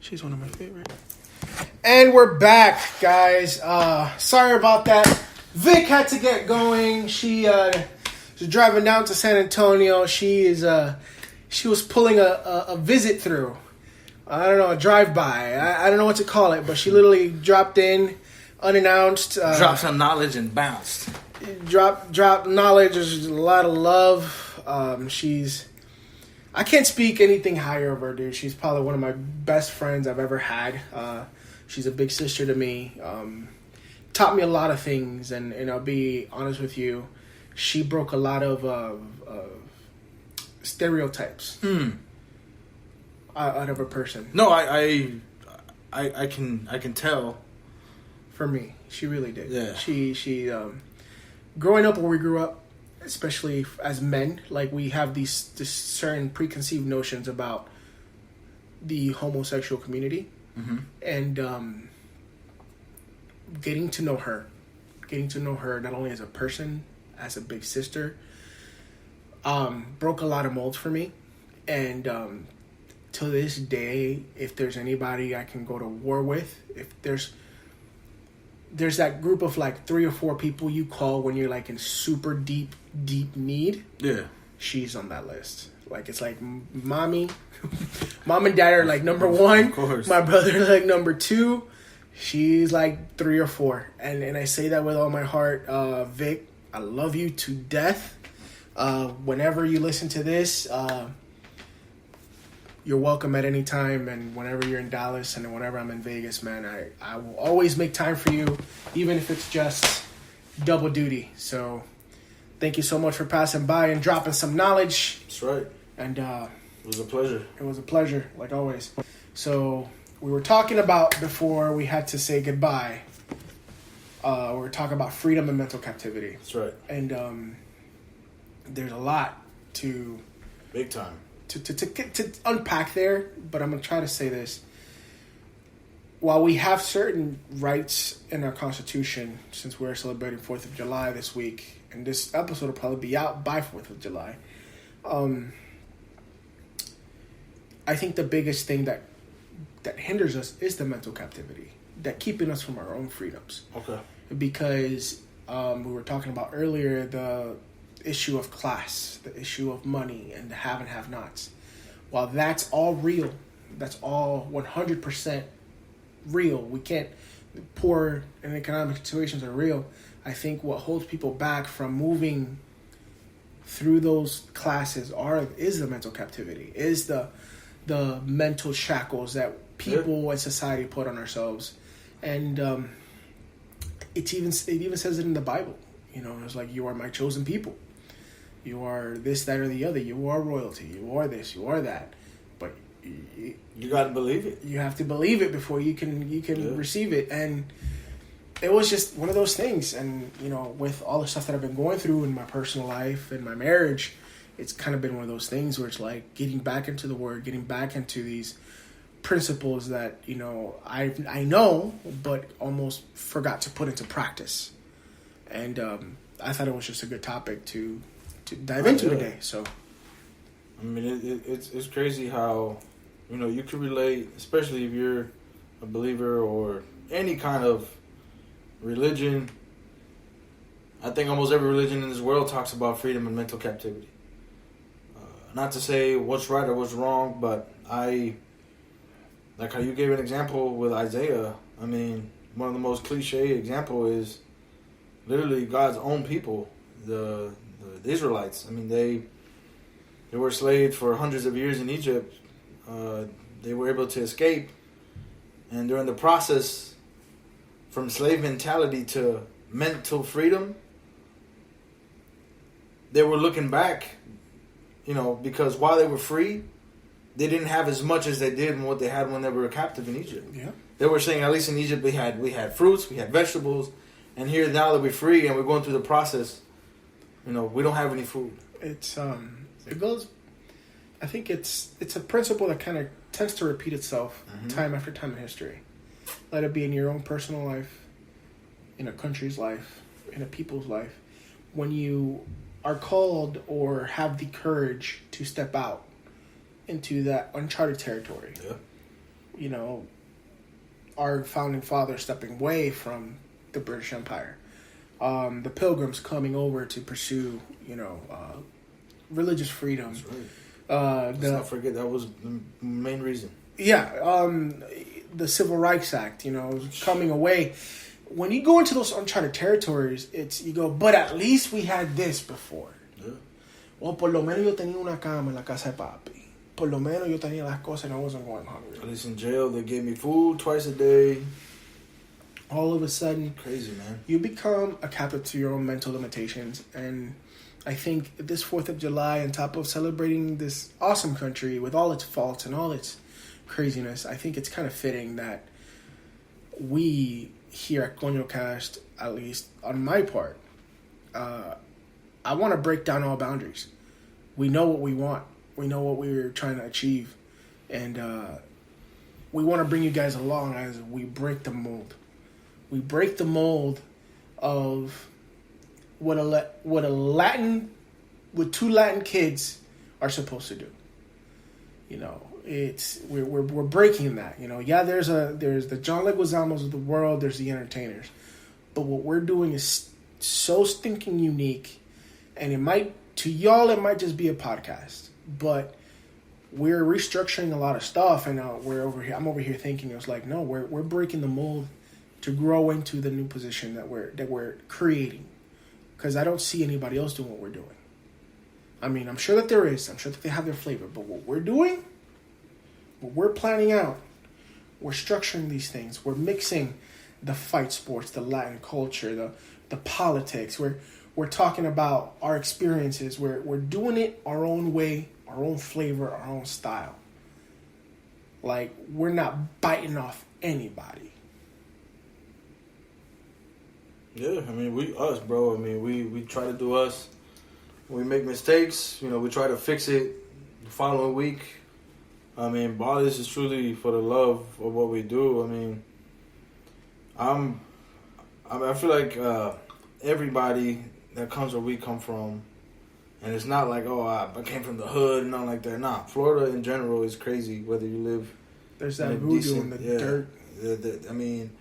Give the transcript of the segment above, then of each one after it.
She's one of my favorite. And we're back, guys. Sorry about that. Vic had to get going. She's driving down to San Antonio. She was pulling a visit through. I don't know, a drive-by. I don't know what to call it, but she literally dropped in unannounced. Dropped some knowledge and bounced. Drop knowledge. There's a lot of love. I can't speak anything higher of her, dude. She's probably one of my best friends I've ever had. She's a big sister to me. Taught me a lot of things, and I'll be honest with you, she broke a lot of stereotypes out of a person. No, I can tell. For me, she really did. Yeah. She growing up where we grew up, especially as men, like we have these certain preconceived notions about the homosexual community, and getting to know her not only as a person, as a big sister, broke a lot of molds for me, and to this day, if there's anybody I can go to war with, if there's that group of like 3 or 4 people you call when you're like in super deep need. Yeah. She's on that list. Like, it's like mom and dad are like number 1. Of course. My brother like number 2. She's like 3 or 4. And I say that with all my heart. Vic, I love you to death. Whenever you listen to this, you're welcome at any time, and whenever you're in Dallas and whenever I'm in Vegas, man, I will always make time for you, even if it's just double duty. So thank you so much for passing by and dropping some knowledge. That's right. And it was a pleasure. It was a pleasure, like always. So we were talking about, before we had to say goodbye, we were talking about freedom and mental captivity. That's right. And there's a lot to... Big time. To unpack there, but I'm going to try to say this. While we have certain rights in our Constitution, since we're celebrating 4th of July this week, and this episode will probably be out by 4th of July, I think the biggest thing that hinders us is the mental captivity, that keeping us from our own freedoms. Okay. Because we were talking about earlier the issue of class, the issue of money, and the have and have-nots. While that's all real, that's all 100% real. We can't... Poor and economic situations are real. I think what holds people back from moving through those classes is the mental captivity, is the mental shackles that people and society put on ourselves. And it even says it in the Bible. You know, it's like, you are my chosen people. You are this, that, or the other. You are royalty. You are this. You are that. But you got to believe it. You have to believe it before you can receive it. And it was just one of those things. And, you know, with all the stuff that I've been going through in my personal life and my marriage, it's kind of been one of those things where it's like getting back into the Word, getting back into these principles that, you know, I know, but almost forgot to put into practice. And I thought it was just a good topic to dive into today. So, I mean, it's crazy how, you know, you can relate, especially if you're a believer or any kind of religion. I think almost every religion in this world talks about freedom and mental captivity. Not to say what's right or what's wrong, but like how you gave an example with Isaiah. I mean, one of the most cliche example is literally God's own people, the Israelites. I mean, they were slaves for hundreds of years in Egypt. They were able to escape, and during the process, from slave mentality to mental freedom, they were looking back, you know, because while they were free, they didn't have as much as they did and what they had when they were captive in Egypt. Yeah. They were saying, at least in Egypt, we had fruits, we had vegetables, and here now that we're free and we're going through the process, you know, we don't have any food. It's it goes. I think it's a principle that kind of tends to repeat itself time after time in history. Let it be in your own personal life, in a country's life, in a people's life. When you are called or have the courage to step out into that uncharted territory, you know, our founding fathers stepping away from the British Empire. The Pilgrims coming over to pursue, you know, religious freedom. That's right. Let's not forget that was the main reason. Yeah, the Civil Rights Act, you know, coming away. When you go into those uncharted territories, you go, but at least we had this before. Yeah. Well, por lo menos yo tenía una cama en la casa de papi. Por lo menos yo tenía las cosas and I wasn't going hungry. At least in jail, they gave me food twice a day. All of a sudden, crazy, man. You become a captive to your own mental limitations. And I think this 4th of July, on top of celebrating this awesome country with all its faults and all its craziness, I think it's kind of fitting that we here at CoñoCast, at least on my part, I want to break down all boundaries. We know what we want. We know what we're trying to achieve. And we want to bring you guys along as we break the mold. We break the mold of what a Latin, with 2 Latin kids are supposed to do. You know, we're breaking that. You know, yeah, there's the John Leguizamos of the world, there's the entertainers, but what we're doing is so stinking unique, and it might just be a podcast, but we're restructuring a lot of stuff, and I'm over here thinking it's like, no, we're breaking the mold to grow into the new position that we're creating, because I don't see anybody else doing what we're doing. I mean, I'm sure that there is. I'm sure that they have their flavor. But what we're doing, what we're planning out, we're structuring these things. We're mixing the fight sports, the Latin culture, the politics. We're talking about our experiences. We're doing it our own way, our own flavor, our own style. Like, we're not biting off anybody. Yeah, I mean, we us, bro. I mean, we try to do us. We make mistakes, you know, we try to fix it the following week. I mean, all this is truly for the love of what we do. I mean, I feel like everybody that comes where we come from, and it's not like, oh, I came from the hood and nothing like that. Nah, Florida in general is crazy, whether you live There's that voodoo in the dirt. I mean,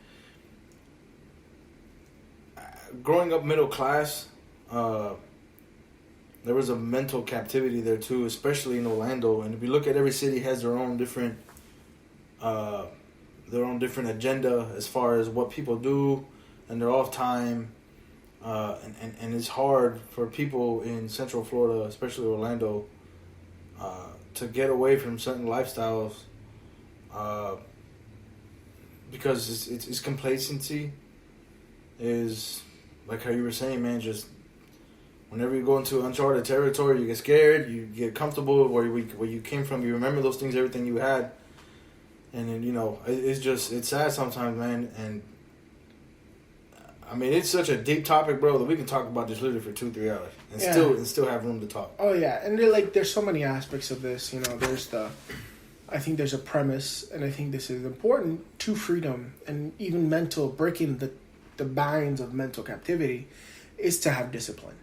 growing up middle class, there was a mental captivity there too, especially in Orlando. And if you look at every city, has their own different agenda as far as what people do and their off time. And it's hard for people in Central Florida, especially Orlando, to get away from certain lifestyles because it's complacency is like how you were saying, man. Just whenever you go into uncharted territory, you get scared, you get comfortable where you came from, you remember those things, everything you had, and then, you know, it's sad sometimes, man. And I mean, it's such a deep topic, bro, that we can talk about this literally for 2-3 hours and still have room to talk. Oh yeah, and there's so many aspects of this. You know, I think there's a premise, and I think this is important to freedom and even breaking the binds of mental captivity, is to have discipline.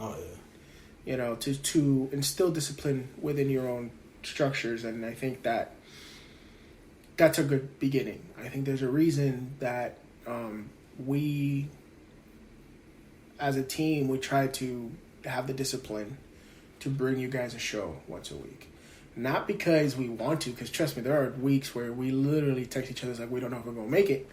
Oh yeah. You know, to instill discipline within your own structures, and I think that's a good beginning. I think there's a reason that we, as a team, we try to have the discipline to bring you guys a show once a week. Not because we want to, because trust me, there are weeks where we literally text each other like we don't know if we're gonna make it.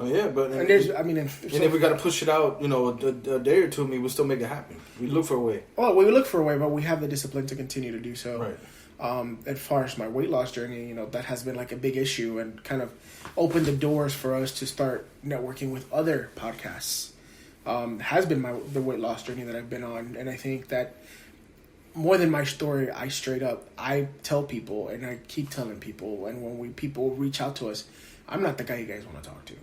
Oh yeah, but if we got to push it out, you know, a day or two, we'll still make it happen. We look for a way. Well, we look for a way, but we have the discipline to continue to do so. Right. As far as my weight loss journey, you know, that has been like a big issue and kind of opened the doors for us to start networking with other podcasts. Has been the weight loss journey that I've been on, and I think that more than my story, I tell people, and I keep telling people, and when people reach out to us, I'm not the guy you guys want to talk to.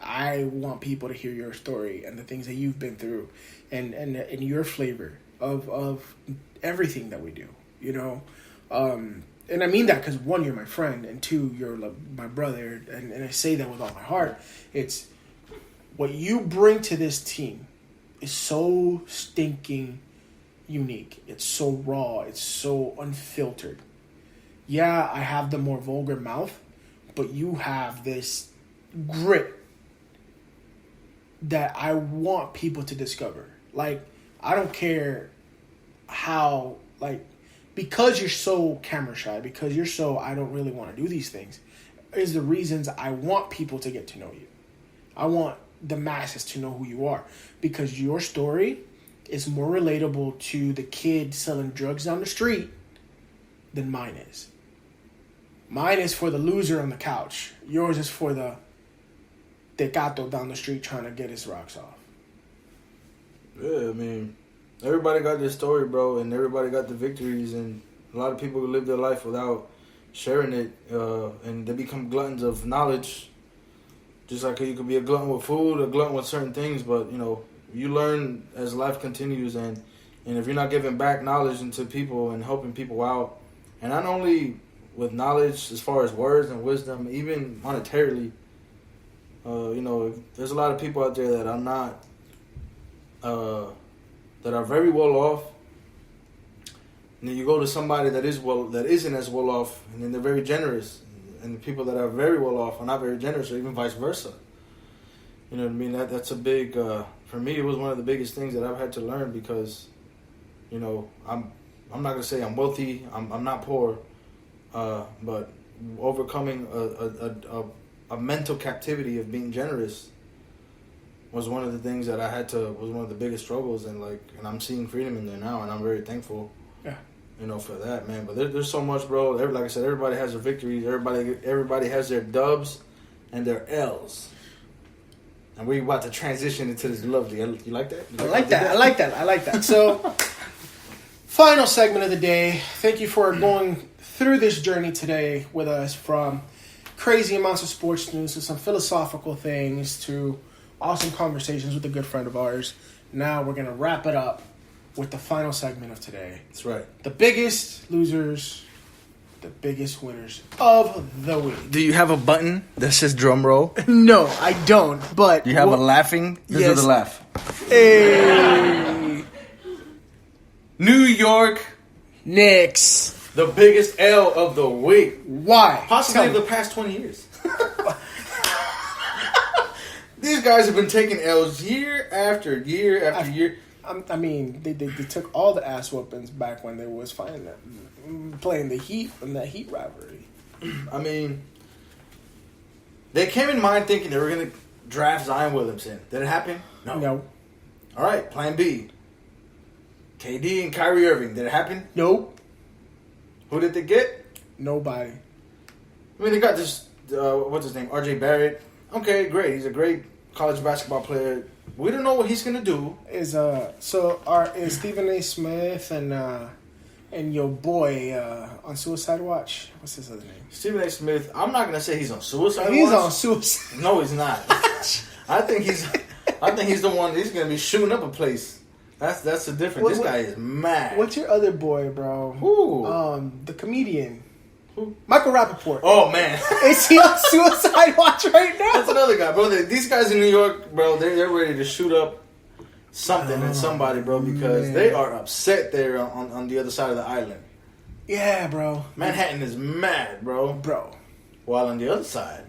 I want people to hear your story and the things that you've been through, and your flavor of everything that we do, you know. And I mean that because, one, you're my friend, and two, you're my brother, and I say that with all my heart. It's what you bring to this team is so stinking unique. It's so raw. It's so unfiltered. yeah, I have the more vulgar mouth, but you have this grit that I want people to discover. Like, I don't care how, like, because you're so camera shy, because you're so, I don't really want to do these things, is the reasons I want people to get to know you. I want the masses to know who you are, because your story is more relatable to the kid selling drugs down the street than mine is. Mine is for the loser on the couch. Yours is for the tecato down the street trying to get his rocks off. Yeah, I mean, everybody got their story, bro, and everybody got the victories, and a lot of people live their life without sharing it, and they become gluttons of knowledge. Just like you could be a glutton with food, a glutton with certain things, but, you know, you learn as life continues, and if you're not giving back knowledge into people and helping people out, and not only with knowledge as far as words and wisdom, even monetarily, you know, there's a lot of people out there that are not, that are very well off, and then you go to somebody that isn't as well off, and then they're very generous, and the people that are very well off are not very generous, or even vice versa. You know what I mean? That's a big, for me, it was one of the biggest things that I've had to learn, because, you know, I'm not gonna say I'm wealthy, I'm not poor, but overcoming a mental captivity of being generous was one of the things that was one of the biggest struggles, and I'm seeing freedom in there now, and I'm very thankful. Yeah. You know, for that, man. But there's so much, bro. Like I said, everybody has their victories. Everybody has their dubs and their L's. And we're about to transition into this lovely. You like that? I like that. So, final segment of the day. Thank you for going through this journey today with us, from crazy amounts of sports news to some philosophical things to awesome conversations with a good friend of ours. Now we're going to wrap it up with the final segment of today. That's right. The biggest losers, the biggest winners of the week. Do you have a button that says drum roll? No, I don't, but... You have a laughing? This is the laugh. Hey! New York Knicks. The biggest L of the week. Why? Possibly of the past 20 years. These guys have been taking L's year after year after year. I mean, they took all the ass whoopings back when they was playing the Heat in that Heat rivalry. I mean, they came in mind thinking they were going to draft Zion Williamson. Did it happen? No. All right, plan B. KD and Kyrie Irving. Did it happen? Nope. Who did they get? Nobody. I mean, they got this, what's his name, RJ Barrett. Okay, great. He's a great college basketball player. We don't know what he's gonna do. Is Stephen A. Smith and your boy on Suicide Watch? What's his other name? Stephen A. Smith. I'm not gonna say he's on Suicide Watch. He's on Suicide. No, he's not. I think he's the one. He's gonna be shooting up a place. That's the difference. This guy is mad. What's your other boy, bro? Who? The comedian. Who? Michael Rappaport. Oh man, is he on Suicide Watch right now? That's another guy, bro. These guys in New York, bro, they're ready to shoot up something and somebody, bro, because they are upset there on the other side of the island. Yeah, bro. Manhattan is mad, bro. While on the other side,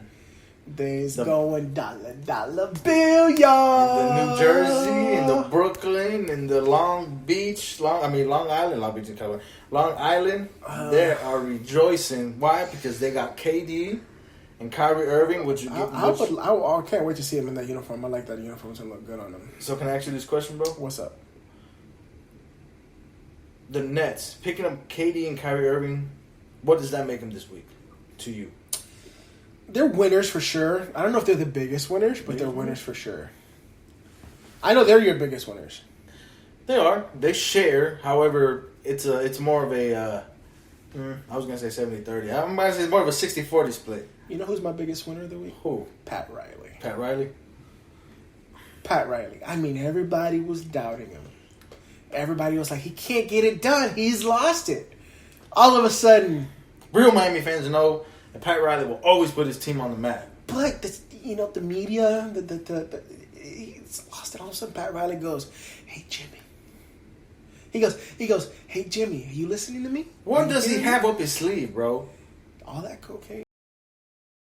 there's going dollar bill, y'all. The New Jersey and the Brooklyn and the Long Island, Long Island, they are rejoicing. Why? Because they got KD and Kyrie Irving, I can't wait to see him in that uniform. I like that uniform. It's gonna look good on him. So can I ask you this question, bro? What's up? The Nets picking up KD and Kyrie Irving, what does that make them this week to you? They're winners for sure. I don't know if they're the biggest winners, but they're winners for sure. I know they're your biggest winners. They are. They share. However, it's more of a, I was going to say 70-30. I'm going to say it's more of a 60-40 split. You know who's my biggest winner of the week? Who? Pat Riley. Pat Riley? I mean, everybody was doubting him. Everybody was like, he can't get it done. He's lost it. All of a sudden. Real Miami fans know that Pat Riley will always put his team on the map. But, the media, he's lost it. All of a sudden, Pat Riley goes, hey, Jimmy, He goes, hey Jimmy, are you listening to me? What does he have up his sleeve, bro? All that cocaine.